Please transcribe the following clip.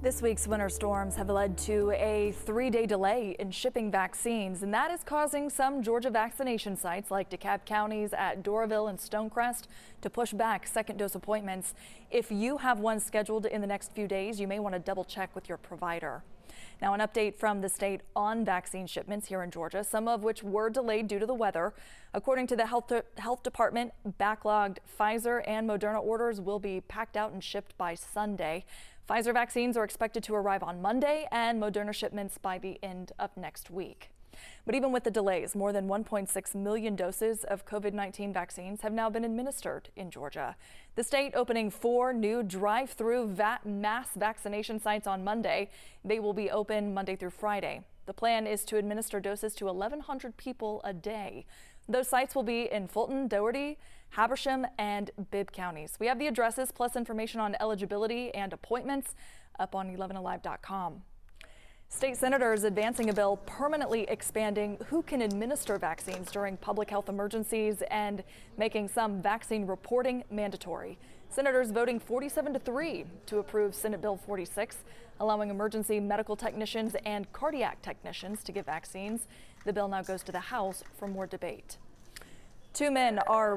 This week's winter storms have led to a 3-day delay in shipping vaccines, and that is causing some Georgia vaccination sites like DeKalb counties at Doraville and Stonecrest to push back second dose appointments. If you have one scheduled in the next few days, you may want to double check with your provider. Now, an update from the state on vaccine shipments here in Georgia, some of which were delayed due to the weather. According to the health department, backlogged Pfizer and Moderna orders will be packed out and shipped by Sunday. Pfizer vaccines are expected to arrive on Monday and Moderna shipments by the end of next week. But even with the delays, more than 1.6 million doses of COVID-19 vaccines have now been administered in Georgia. The state opening 4 new drive-through mass vaccination sites on Monday. They will be open Monday through Friday. The plan is to administer doses to 1,100 people a day. Those sites will be in Fulton, Dougherty, Habersham, and Bibb counties. We have the addresses plus information on eligibility and appointments up on 11alive.com. State senators advancing a bill permanently expanding who can administer vaccines during public health emergencies and making some vaccine reporting mandatory. Senators voting 47-3 to approve Senate Bill 46, allowing emergency medical technicians and cardiac technicians to give vaccines. The bill now goes to the House for more debate. 2 men are